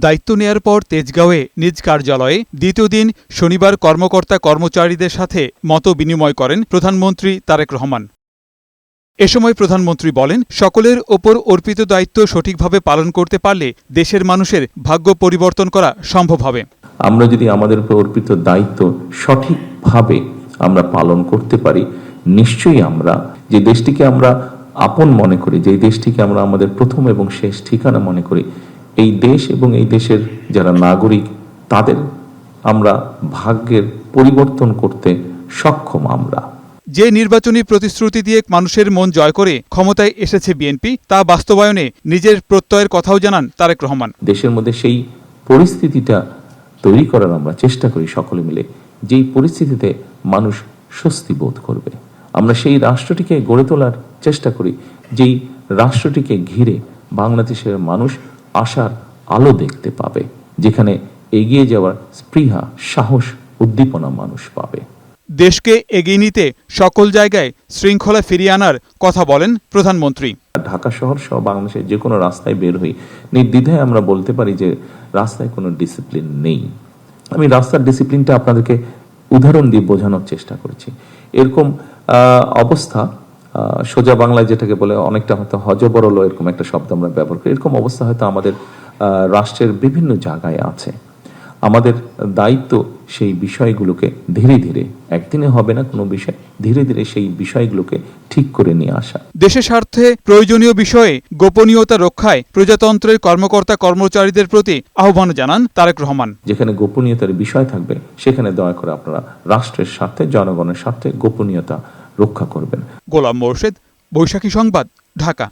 দায়িত্ব নেয়ার পর তেজগাঁওয়ে নিজ কার্যালয়ে দ্বিতীয় দিন শনিবার কর্মকর্তা কর্মচারীদের সাথে মত বিনিময় করেন প্রধানমন্ত্রী তারেক রহমান। এ সময় প্রধানমন্ত্রী বলেন, সকলের ওপর অর্পিত দায়িত্ব সঠিকভাবে পালন করতে পারলে দেশের মানুষের ভাগ্য পরিবর্তন করা সম্ভব হবে। আমরা যদি আমাদের উপর অর্পিত দায়িত্ব সঠিকভাবে আমরা পালন করতে পারি, নিশ্চয়ই আমরা যে দেশটিকে আমরা আপন মনে করি, যে দেশটিকে আমরা আমাদের প্রথম এবং শেষ ঠিকানা মনে করি, এই দেশ এবং এই দেশের যারা নাগরিক তাদের আমরা ভাগ্যের পরিবর্তন করতে সক্ষম। আমরা যে নির্বাচনী প্রতিশ্রুতি দিয়ে মানুষের মন জয় করে ক্ষমতায় এসেছে বিএনপি, তা বাস্তবায়নে নিজের প্রত্যয়ের কথাও জানান তারেক রহমান। দেশের মধ্যে সেই পরিস্থিতিটা তৈরি করার আমরা চেষ্টা করি সকলে মিলে, যেই পরিস্থিতিতে মানুষ স্বস্তি বোধ করবে। আমরা সেই রাষ্ট্রটিকে গড়ে তোলার চেষ্টা করি, যেই রাষ্ট্রটিকে ঘিরে বাংলাদেশের মানুষ আশার আলো দেখতে পাবে, যেখানে এগিয়ে যাওয়ার স্পৃহা, সাহস, উদ্দীপনা মানুষ পাবে। দেশকে এগিয়ে নিতে সকল জায়গায় শৃঙ্খলা ফিরিয়ে আনার কথা বলেন প্রধানমন্ত্রী। ঢাকা শহর সহ বাংলাদেশের যে কোনো রাস্তায় বের হই, নির্দ্বিধায় আমরা বলতে পারি যে রাস্তায় কোনো ডিসিপ্লিন নেই। আমি রাস্তার ডিসিপ্লিনটা আপনাদেরকে উদাহরণ দিয়ে বোঝানোর চেষ্টা করেছি। এরকম অবস্থা সোজা বাংলায় যেটাকে বলে অনেকটা হয়তো হজবরল, এরকম একটা শব্দ আমরা ব্যবহার করি। এরকম অবস্থা হয়তো আমাদের রাষ্ট্রের বিভিন্ন জায়গায় আছে। আমাদের দায়িত্ব সেই বিষয়গুলোকে ধীরে ধীরে, একদিনে হবে না কোনো বিষয়, ধীরে ধীরে সেই বিষয়গুলোকে ঠিক করে নিয়ে আসা। দেশের স্বার্থে প্রয়োজনীয় বিষয়ে গোপনীয়তা রক্ষায় প্রজাতন্ত্রের কর্মকর্তা কর্মচারীদের প্রতি আহ্বান জানান তারেক রহমান। যেখানে গোপনীয়তার বিষয় থাকবে সেখানে দয়া করে আপনারা রাষ্ট্রের স্বার্থে, জনগণের স্বার্থে গোপনীয়তা রক্ষা করবেন। গোলাম মোর্শেদ, বৈশাখী সংবাদ, ঢাকা।